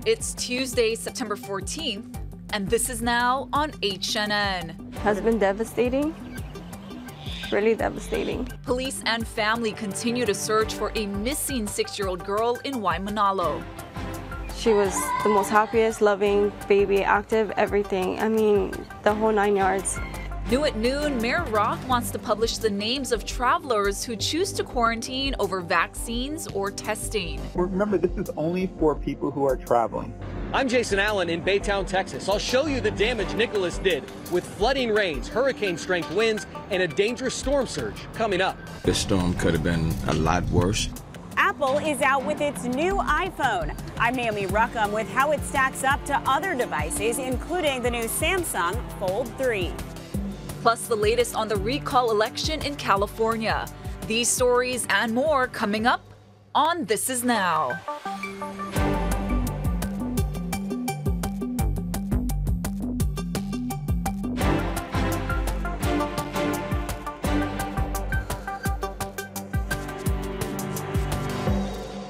It's Tuesday, September 14th, and this is now on HNN. Has been devastating, really devastating. Police and family continue to search for a missing 6-year-old girl in Waimanalo. She was the most happiest, loving baby, active, everything. I mean, the whole 9 yards. New at noon, Mayor Roth wants to publish the names of travelers who choose to quarantine over vaccines or testing. Remember, this is only for people who are traveling. I'm Jason Allen in Baytown, Texas. I'll show you the damage Nicholas did with flooding rains, hurricane-strength winds, and a dangerous storm surge coming up. This storm could have been a lot worse. Apple is out with its new iPhone. I'm Naomi Ruckham with how it stacks up to other devices, including the new Samsung Fold 3. Plus the latest on the recall election in California. These stories and more coming up on This Is Now.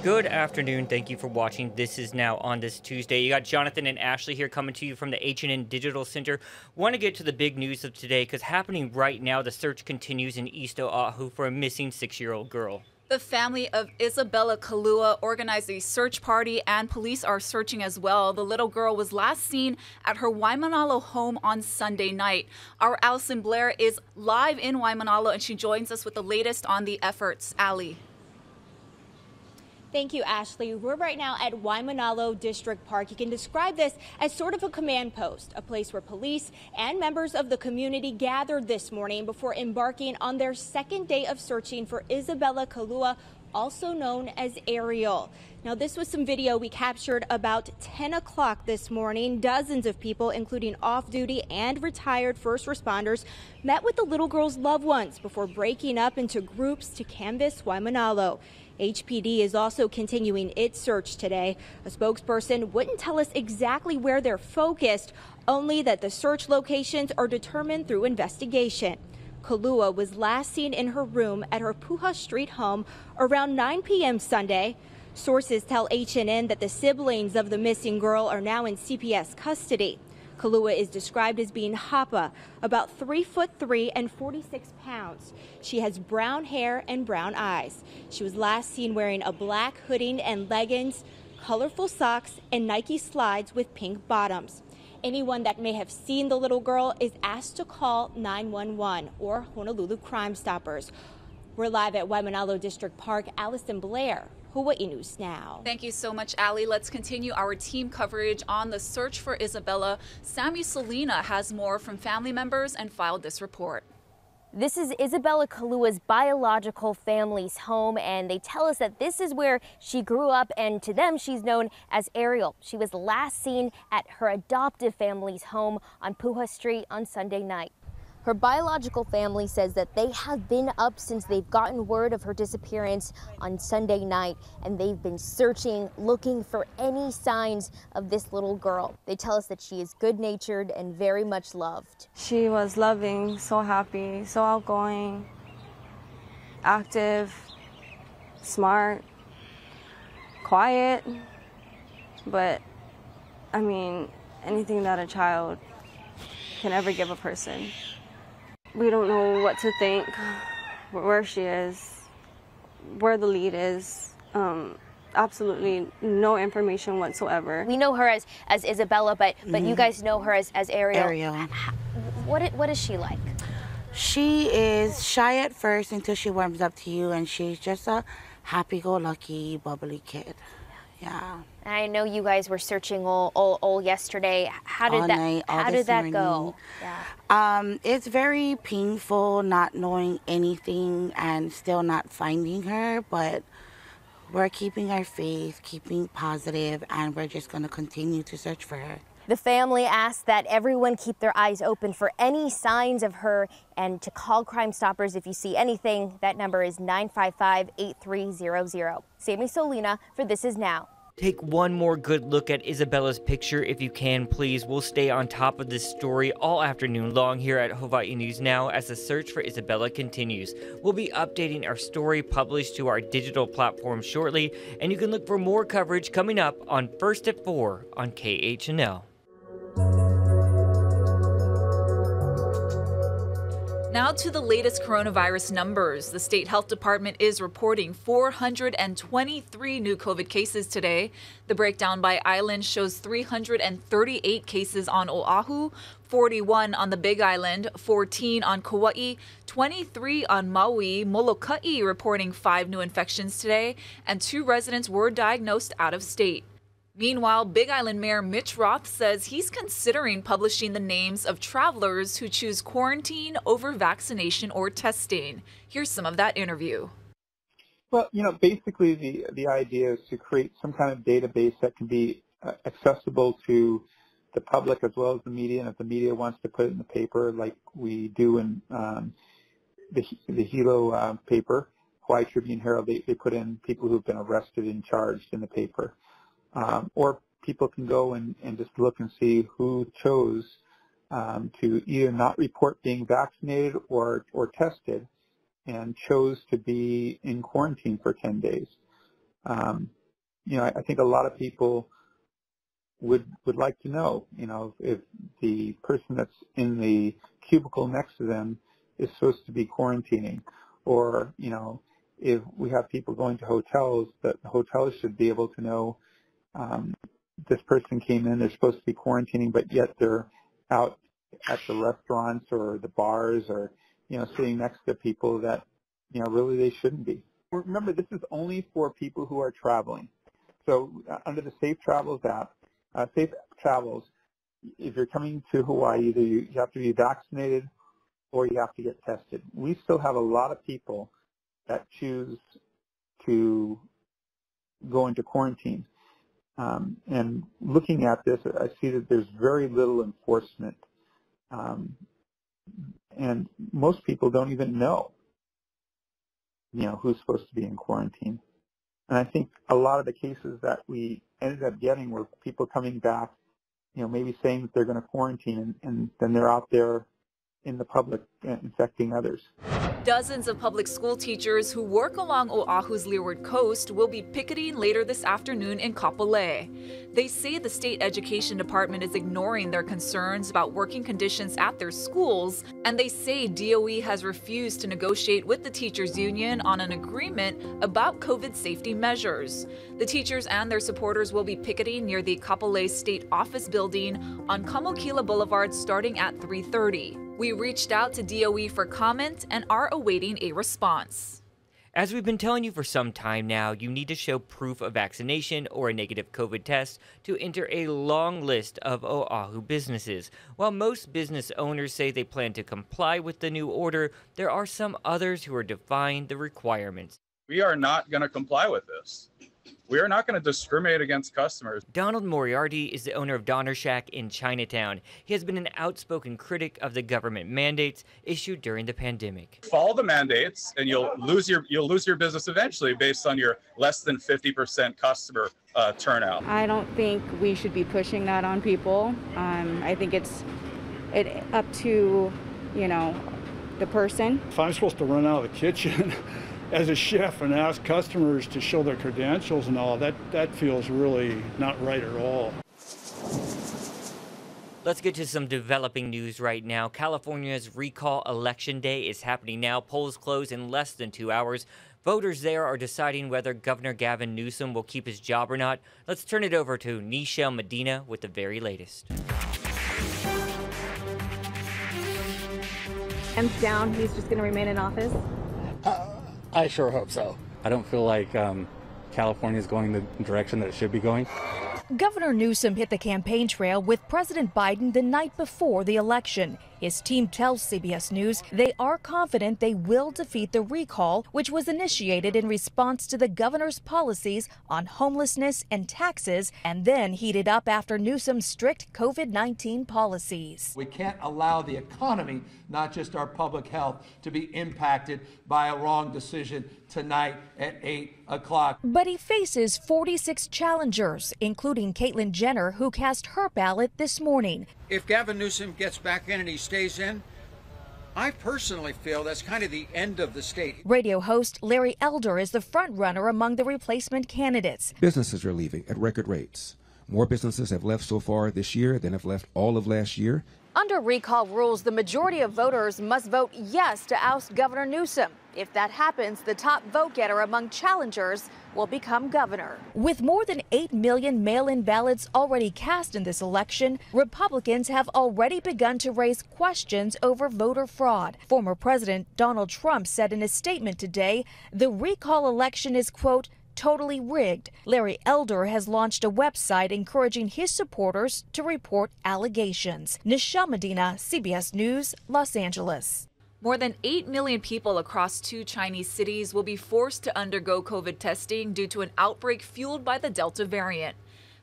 Good afternoon. Thank you for watching. This Is Now on this Tuesday. You got Jonathan and Ashley here coming to you from the HNN Digital Center. Want to get to the big news of today because happening right now, the search continues in East Oahu for a missing 6-year-old girl. The family of Isabella Kalua organized a search party and police are searching as well. The little girl was last seen at her Waimanalo home on Sunday night. Our Allison Blair is live in Waimanalo and she joins us with the latest on the efforts. Allie. Thank you, Ashley. We're right now at Waimanalo District Park. You can describe this as sort of a command post, a place where police and members of the community gathered this morning before embarking on their second day of searching for Isabella Kalua, also known as Ariel. Now, this was some video we captured about 10 o'clock this morning. Dozens of people, including off-duty and retired first responders, met with the little girl's loved ones before breaking up into groups to canvass Waimanalo. HPD is also continuing its search today. A spokesperson wouldn't tell us exactly where they're focused, only that the search locations are determined through investigation. Kalua was last seen in her room at her Puha Street home around 9 p.m. Sunday. Sources tell HNN that the siblings of the missing girl are now in CPS custody. Kalua is described as being hapa, about 3'3" and 46 pounds. She has brown hair and brown eyes. She was last seen wearing a black hoodie and leggings, colorful socks, and Nike slides with pink bottoms. Anyone that may have seen the little girl is asked to call 911 or Honolulu Crime Stoppers. We're live at Waimanalo District Park. Allison Blair, Hawaii News Now. Thank you so much, Allie. Let's continue our team coverage on the search for Isabella. Sammy Solina has more from family members and filed this report. This is Isabella Kalua's biological family's home, and they tell us that this is where she grew up, and to them, she's known as Ariel. She was last seen at her adoptive family's home on Puha Street on Sunday night. Her biological family says that they have been up since they've gotten word of her disappearance on Sunday night, and they've been searching, looking for any signs of this little girl. They tell us that she is good-natured and very much loved. She was loving, so happy, so outgoing, active, smart, quiet, but I mean, anything that a child can ever give a person. We don't know what to think, where she is, where the lead is. Absolutely no information whatsoever. We know her as Isabella, but you guys know her as Ariel. Ariel. What is she like? She is shy at first until she warms up to you, and she's just a happy-go-lucky, bubbly kid. Yeah. I know you guys were searching all yesterday. How did that go? Yeah. It's very painful not knowing anything and still not finding her, but we're keeping our faith, keeping positive, and we're just going to continue to search for her. The family asked that everyone keep their eyes open for any signs of her and to call Crime Stoppers if you see anything. That number is 955-8300. Sammy Solina for This Is Now. Take one more good look at Isabella's picture if you can, please. We'll stay on top of this story all afternoon long here at Hawaii News Now as the search for Isabella continues. We'll be updating our story published to our digital platform shortly, and you can look for more coverage coming up on First at 4 on KHNL. Now to the latest coronavirus numbers. The state health department is reporting 423 new COVID cases today. The breakdown by island shows 338 cases on Oahu, 41 on the Big Island, 14 on Kauai, 23 on Maui. Molokai reporting 5 new infections today, and 2 residents were diagnosed out of state. Meanwhile, Big Island Mayor Mitch Roth says he's considering publishing the names of travelers who choose quarantine over vaccination or testing. Here's some of that interview. Well, basically the idea is to create some kind of database that can be accessible to the public as well as the media. And if the media wants to put it in the paper, like we do in the Hilo paper, Hawaii Tribune Herald, they put in people who've been arrested and charged in the paper. Or people can go and just look and see who chose to either not report being vaccinated or tested and chose to be in quarantine for 10 days. I think a lot of people would like to know, if the person that's in the cubicle next to them is supposed to be quarantining, or, if we have people going to hotels, that the hotels should be able to know this person came in, they're supposed to be quarantining, but yet they're out at the restaurants or the bars or, sitting next to people that, really they shouldn't be. Remember, this is only for people who are traveling. So under the Safe Travels app, Safe Travels, if you're coming to Hawaii, either you have to be vaccinated or you have to get tested. We still have a lot of people that choose to go into quarantine. And looking at this, I see that there's very little enforcement, and most people don't even know, who's supposed to be in quarantine. And I think a lot of the cases that we ended up getting were people coming back, maybe saying that they're going to quarantine, and then they're out there in the public infecting others. Dozens of public school teachers who work along Oahu's leeward coast will be picketing later this afternoon in Kapolei. They say the state education department is ignoring their concerns about working conditions at their schools, and they say DOE has refused to negotiate with the teachers union on an agreement about COVID safety measures. The teachers and their supporters will be picketing near the Kapolei State Office building on Kamokila Boulevard starting at 3:30. We reached out to DOE for comment and are awaiting a response. As we've been telling you for some time now, you need to show proof of vaccination or a negative COVID test to enter a long list of Oahu businesses. While most business owners say they plan to comply with the new order, there are some others who are defying the requirements. We are not going to comply with this. We are not going to discriminate against customers. Donald Moriarty is the owner of Donner Shack in Chinatown. He has been an outspoken critic of the government mandates issued during the pandemic. Follow the mandates, and you'll lose your business eventually based on your less than 50% customer turnout. I don't think we should be pushing that on people. I think it's up to the person. If I'm supposed to run out of the kitchen as a chef and ask customers to show their credentials and all, that feels really not right at all. Let's get to some developing news right now. California's recall election day is happening now. Polls close in less than 2 hours. Voters there are deciding whether Governor Gavin Newsom will keep his job or not. Let's turn it over to Nichelle Medina with the very latest. Hands down, he's just going to remain in office? I sure hope so. I don't feel like California is going the direction that it should be going. Governor Newsom hit the campaign trail with President Biden the night before the election. His team tells CBS News they are confident they will defeat the recall, which was initiated in response to the governor's policies on homelessness and taxes, and then heated up after Newsom's strict COVID-19 policies. We can't allow the economy, not just our public health, to be impacted by a wrong decision tonight at 8 o'clock. But he faces 46 challengers, including Caitlyn Jenner, who cast her ballot this morning. If Gavin Newsom gets back in and he stays in, I personally feel that's kind of the end of the state. Radio host Larry Elder is the front runner among the replacement candidates. Businesses are leaving at record rates. More businesses have left so far this year than have left all of last year. Under recall rules, the majority of voters must vote yes to oust Governor Newsom. If that happens, the top vote getter among challengers will become governor. With more than 8 million mail-in ballots already cast in this election, Republicans have already begun to raise questions over voter fraud. Former President Donald Trump said in a statement today, the recall election is, quote, totally rigged. Larry Elder has launched a website encouraging his supporters to report allegations. Nichelle Medina, CBS News, Los Angeles. More than 8 million people across 2 Chinese cities will be forced to undergo COVID testing due to an outbreak fueled by the Delta variant.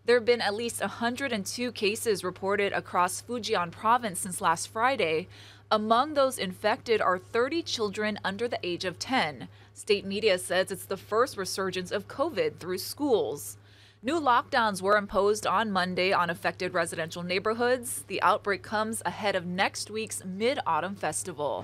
There have been at least 102 cases reported across Fujian province since last Friday. Among those infected are 30 children under the age of 10. State media says it's the first resurgence of COVID through schools. New lockdowns were imposed on Monday on affected residential neighborhoods. The outbreak comes ahead of next week's Mid-Autumn Festival.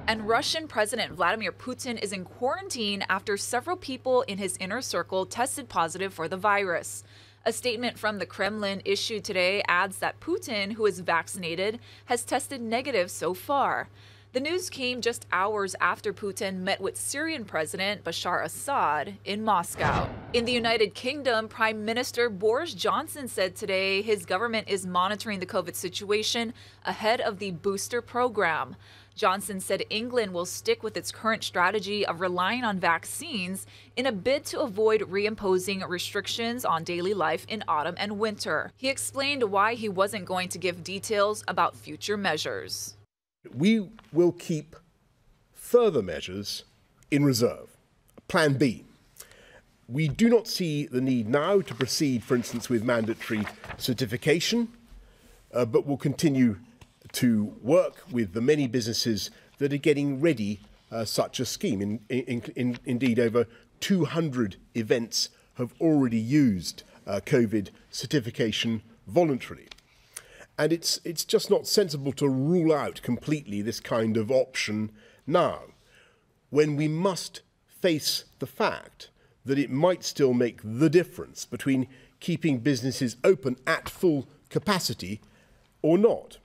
And Russian President Vladimir Putin is in quarantine after several people in his inner circle tested positive for the virus. A statement from the Kremlin issued today adds that Putin, who is vaccinated, has tested negative so far. The news came just hours after Putin met with Syrian President Bashar Assad in Moscow. In the United Kingdom, Prime Minister Boris Johnson said today his government is monitoring the COVID situation ahead of the booster program. Johnson said England will stick with its current strategy of relying on vaccines in a bid to avoid reimposing restrictions on daily life in autumn and winter. He explained why he wasn't going to give details about future measures. We will keep further measures in reserve. Plan B. We do not see the need now to proceed, for instance, with mandatory certification, but will continue to work with the many businesses that are getting ready such a scheme. Indeed, over 200 events have already used COVID certification voluntarily. And it's just not sensible to rule out completely this kind of option now, when we must face the fact that it might still make the difference between keeping businesses open at full capacity or not.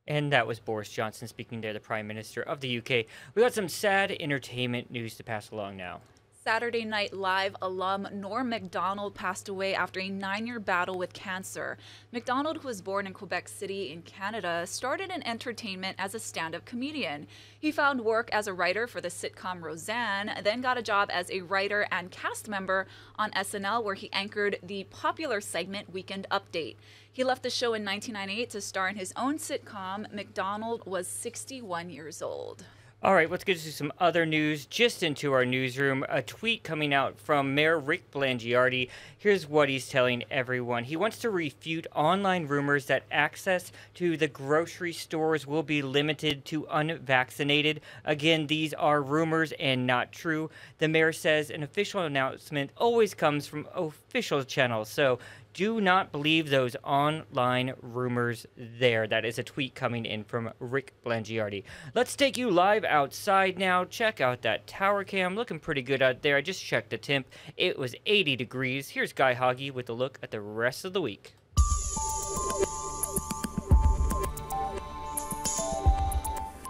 And that was Boris Johnson speaking there, the Prime Minister of the UK. We got some sad entertainment news to pass along now. Saturday Night Live alum Norm Macdonald passed away after a 9-year battle with cancer. Macdonald, who was born in Quebec City in Canada, started in entertainment as a stand-up comedian. He found work as a writer for the sitcom Roseanne, then got a job as a writer and cast member on SNL, where he anchored the popular segment Weekend Update. He left the show in 1998 to star in his own sitcom. Macdonald was 61 years old. All right, let's get to some other news. Just into our newsroom, a tweet coming out from Mayor Rick Blangiardi. Here's what he's telling everyone. He wants to refute online rumors that access to the grocery stores will be limited to unvaccinated. Again, these are rumors and not true. The mayor says an official announcement always comes from official channels, so do not believe those online rumors there. That is a tweet coming in from Rick Blangiardi. Let's take you live outside now. Check out that tower cam. Looking pretty good out there. I just checked the temp. It was 80 degrees. Here's Guy Hoggy with a look at the rest of the week.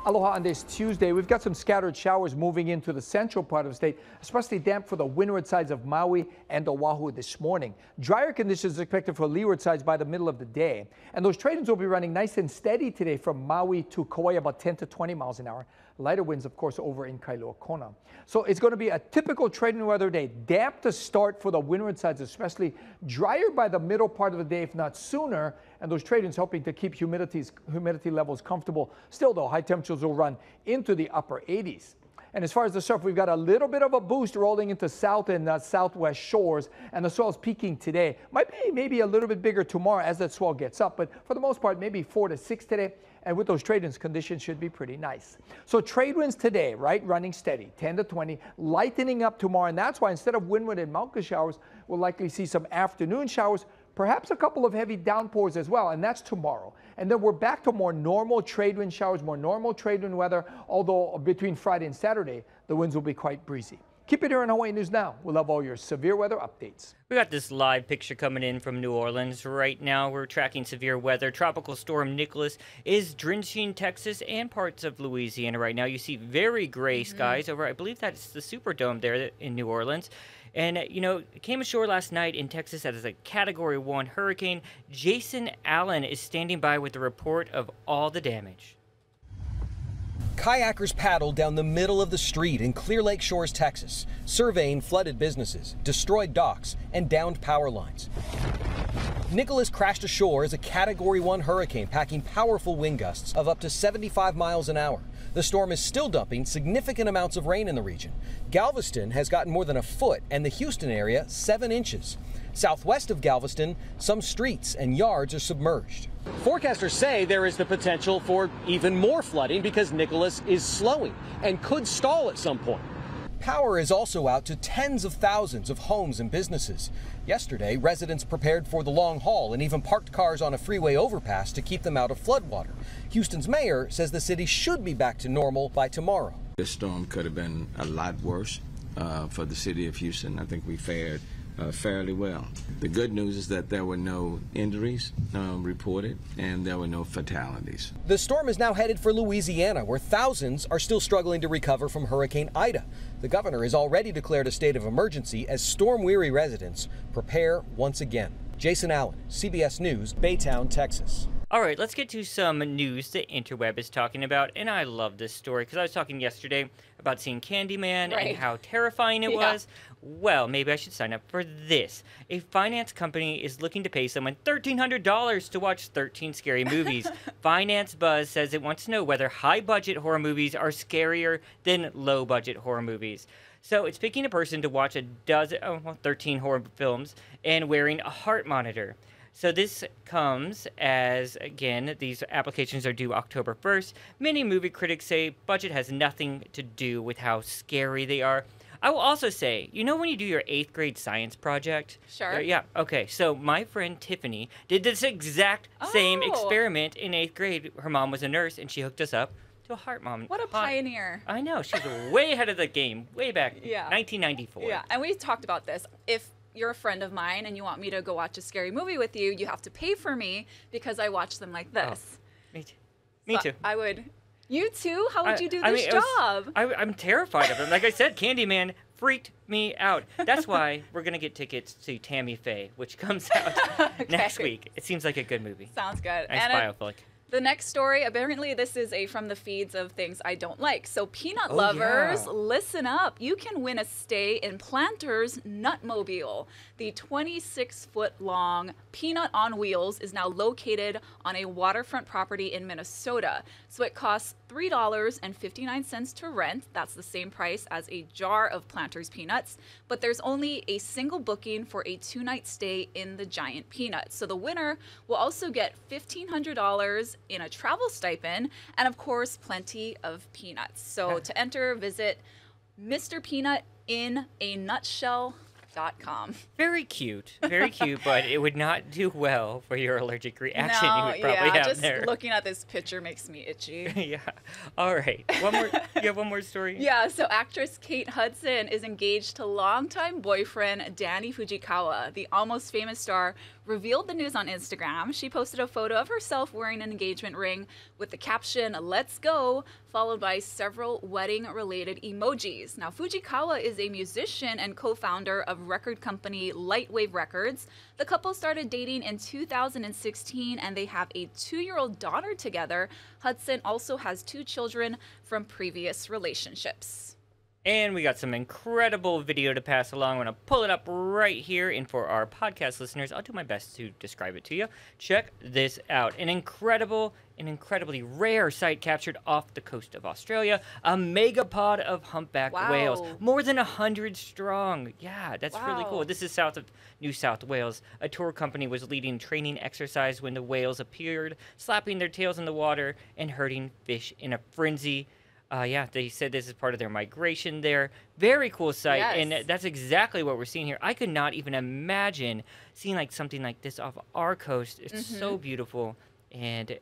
Aloha on this Tuesday. We've got some scattered showers moving into the central part of the state, especially damp for the windward sides of Maui and Oahu this morning. Drier conditions expected for leeward sides by the middle of the day. And those trade winds will be running nice and steady today from Maui to Kauai, about 10 to 20 miles an hour. Lighter winds, of course, over in Kailua Kona. So it's going to be a typical trading weather day. Damp to start for the windward sides, especially drier by the middle part of the day, if not sooner. And those trade-ins helping to keep humidity levels comfortable. Still, though, high temperatures will run into the upper 80s. And as far as the surf, we've got a little bit of a boost rolling into south and southwest shores, and the swell's peaking today. Might be maybe a little bit bigger tomorrow as that swell gets up, but for the most part, maybe 4 to 6 today. And with those trade winds, conditions should be pretty nice. So trade winds today, right, running steady, 10 to 20, lightening up tomorrow. And that's why instead of windward and mountain showers, we'll likely see some afternoon showers, perhaps a couple of heavy downpours as well, and that's tomorrow. And then we're back to more normal trade wind showers, more normal trade wind weather, although between Friday and Saturday, the winds will be quite breezy. Keep it here on Hawaii News Now. We'll have all your severe weather updates. We got this live picture coming in from New Orleans right now. We're tracking severe weather. Tropical storm Nicholas is drenching Texas and parts of Louisiana right now. You see very gray skies over, I believe that's the Superdome there in New Orleans. And, you know, it came ashore last night in Texas as a Category 1 hurricane. Jason Allen is standing by with a report of all the damage. Kayakers paddled down the middle of the street in Clear Lake Shores, Texas, surveying flooded businesses, destroyed docks, and downed power lines. Nicholas crashed ashore as a Category 1 hurricane, packing powerful wind gusts of up to 75 miles an hour. The storm is still dumping significant amounts of rain in the region. Galveston has gotten more than a foot, and the Houston area 7 inches. Southwest of Galveston, some streets and yards are submerged. Forecasters say there is the potential for even more flooding because Nicholas is slowing and could stall at some point. Power is also out to tens of thousands of homes and businesses. Yesterday, residents prepared for the long haul and even parked cars on a freeway overpass to keep them out of floodwater. Houston's mayor says the city should be back to normal by tomorrow. This storm could have been a lot worse for the city of Houston. I think we fared fairly well. The good news is that there were no injuries reported and there were no fatalities. The storm is now headed for Louisiana, where thousands are still struggling to recover from Hurricane Ida. The governor has already declared a state of emergency as storm-weary residents prepare once again. Jason Allen, CBS News, Baytown, Texas. All right, let's get to some news the interweb is talking about, and I love this story because I was talking yesterday about seeing Candyman and how terrifying it was. Well, maybe I should sign up for this. A finance company is looking to pay someone $1,300 to watch 13 scary movies. Finance Buzz says it wants to know whether high-budget horror movies are scarier than low-budget horror movies. So it's picking a person to watch 13 horror films and wearing a heart monitor. So this comes as, again, these applications are due October 1st. Many movie critics say budget has nothing to do with how scary they are. I will also say, you know when you do your 8th grade science project? Sure. Yeah, okay. So my friend Tiffany did this exact same experiment in 8th grade. Her mom was a nurse, and she hooked us up to a heart monitor. What a pioneer. I know. She's way ahead of the game, way back, 1994. Yeah, and we talked about this. If you're a friend of mine and you want me to go watch a scary movie with you, you have to pay for me because I watch them like this. Me too. Me too. I would. You too? How would you do this job? I'm terrified of him. Like I said, Candyman freaked me out. That's why we're going to get tickets to Tammy Faye, which comes out next week. It seems like a good movie. Sounds good. Nice bioflick. The next story, apparently this is from the feeds of things I don't like. So peanut lovers, listen up. You can win a stay in Planters Nutmobile. The 26-foot-long Peanut on Wheels is now located on a waterfront property in Minnesota. So it costs $3.59 to rent. That's the same price as a jar of Planters peanuts. But there's only a single booking for a 2-night stay in the giant peanut. So the winner will also get $1,500 in a travel stipend and, of course, plenty of peanuts. So to enter, visit MrPeanutInANutshell.com. Very cute, but it would not do well for your allergic reaction you would probably have just there. Looking at this picture makes me itchy. Yeah. All right. One more. You have one more story? Yeah. So actress Kate Hudson is engaged to longtime boyfriend Danny Fujikawa. The Almost Famous star revealed the news on Instagram. She posted a photo of herself wearing an engagement ring with the caption, "Let's go," followed by several wedding-related emojis. Now, Fujikawa is a musician and co-founder of of record company Lightwave Records. The couple started dating in 2016, and they have a 2-year-old daughter together. Hudson also has 2 children from previous relationships. And we got some incredible video to pass along. I'm going to pull it up right here. And for our podcast listeners, I'll do my best to describe it to you. Check this out. An incredibly rare sight captured off the coast of Australia. A megapod of humpback whales. More than 100 strong. Yeah, that's really cool. This is south of New South Wales. A tour company was leading training exercise when the whales appeared, slapping their tails in the water and herding fish in a frenzy. Yeah, they said this is part of their migration there. Very cool sight, and that's exactly what we're seeing here. I could not even imagine seeing like something like this off our coast. It's so beautiful, and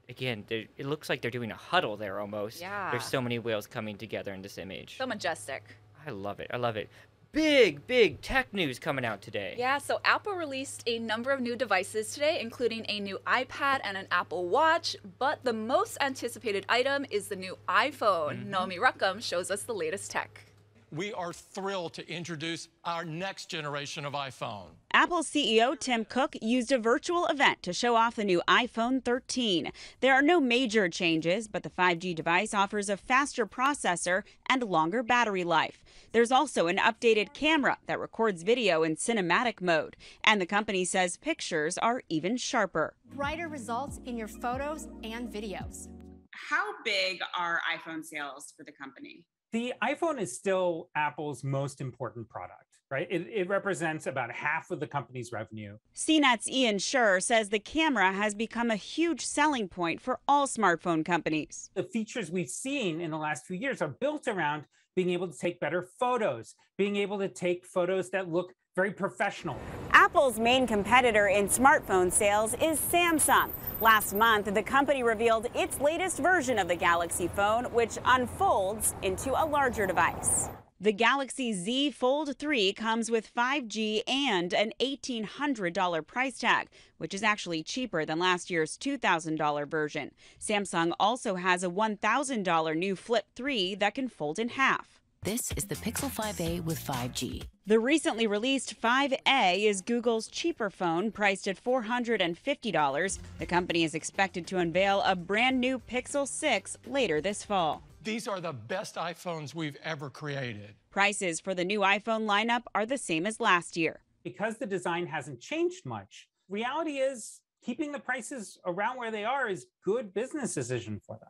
again, it looks like they're doing a huddle there almost. Yeah. There's so many whales coming together in this image. So majestic. I love it. I love it. Big tech news coming out today. Yeah, so Apple released a number of new devices today, including a new iPad and an Apple Watch, but the most anticipated item is the new iPhone. Naomi Ruckham shows us the latest tech. We are thrilled to introduce our next generation of iPhone. Apple CEO Tim Cook used a virtual event to show off the new iPhone 13. There are no major changes, but the 5G device offers a faster processor and longer battery life. There's also an updated camera that records video in cinematic mode, and the company says pictures are even sharper. Brighter results in your photos and videos. How big are iPhone sales for the company? The iPhone is still Apple's most important product, right? It represents about half of the company's revenue. CNET's Ian Scher says the camera has become a huge selling point for all smartphone companies. The features we've seen in the last few years are built around being able to take better photos, being able to take photos that look very professional. Apple's main competitor in smartphone sales is Samsung. Last month, the company revealed its latest version of the Galaxy phone, which unfolds into a larger device. The Galaxy Z Fold 3 comes with 5G and an $1,800 price tag, which is actually cheaper than last year's $2,000 version. Samsung also has a $1,000 new Flip 3 that can fold in half. This is the Pixel 5a with 5G. The recently released 5A is Google's cheaper phone, priced at $450. The company is expected to unveil a brand new Pixel 6 later this fall. These are the best iPhones we've ever created. Prices for the new iPhone lineup are the same as last year. Because the design hasn't changed much, reality is keeping the prices around where they are is good business decision for them.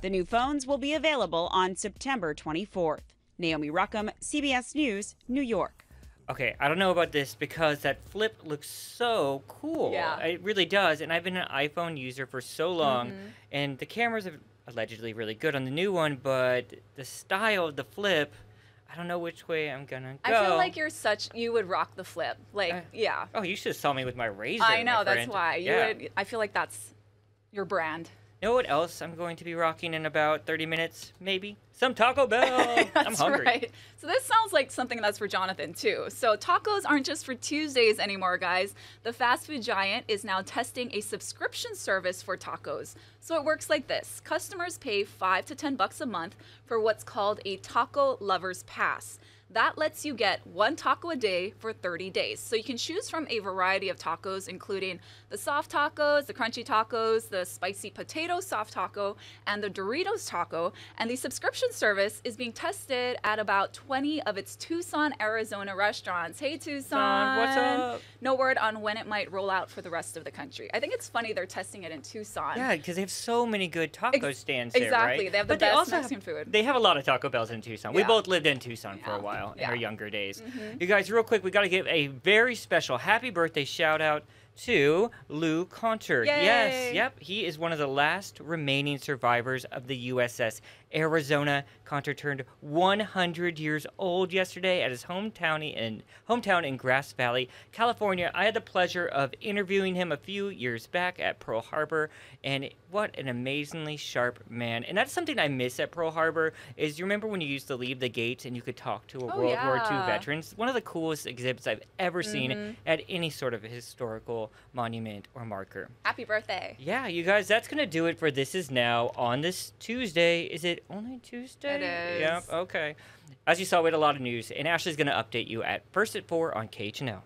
The new phones will be available on September 24th. Naomi Ruckham, CBS News, New York. Okay, I don't know about this because that flip looks so cool. Yeah. It really does, and I've been an iPhone user for so long, and the cameras are allegedly really good on the new one, but the style of the flip, I don't know which way I'm gonna go. I feel like you would rock the flip. Yeah. Oh, you should have saw me with my razor. I know, my that's friend. why. Yeah. I feel like that's your brand. You know what else I'm going to be rocking in about 30 minutes, maybe? Some Taco Bell. I'm hungry. Right. So this sounds like something that's for Jonathan, too. So tacos aren't just for Tuesdays anymore, guys. The fast food giant is now testing a subscription service for tacos. So it works like this. Customers pay $5 to $10 a month for what's called a Taco Lover's Pass. That lets you get 1 taco a day for 30 days. So you can choose from a variety of tacos, including the soft tacos, the crunchy tacos, the spicy potato soft taco, and the Doritos taco. And the subscription service is being tested at about 20 of its Tucson, Arizona restaurants. Hey, Tucson. What's up? No word on when it might roll out for the rest of the country. I think it's funny they're testing it in Tucson. Yeah, because they have so many good taco stands there, exactly. right? They have the best Mexican food. They have a lot of Taco Bells in Tucson. We both lived in Tucson for a while in our younger days. You guys, real quick, we got to give a very special happy birthday shout out to Lou Conter. Yay. Yes, yep. He is one of the last remaining survivors of the USS Arizona. Conter turned 100 years old yesterday at his hometown in Grass Valley, California. I had the pleasure of interviewing him a few years back at Pearl Harbor, and what an amazingly sharp man. And that's something I miss at Pearl Harbor is you remember when you used to leave the gates and you could talk to a World War II veterans? One of the coolest exhibits I've ever seen at any sort of historical memorial, monument, or marker. Happy birthday. Yeah, you guys, that's going to do it for This Is Now on this Tuesday. Is it only Tuesday? It is. Yep, okay. As you saw, we had a lot of news, and Ashley's going to update you at First at 4 on KHNL.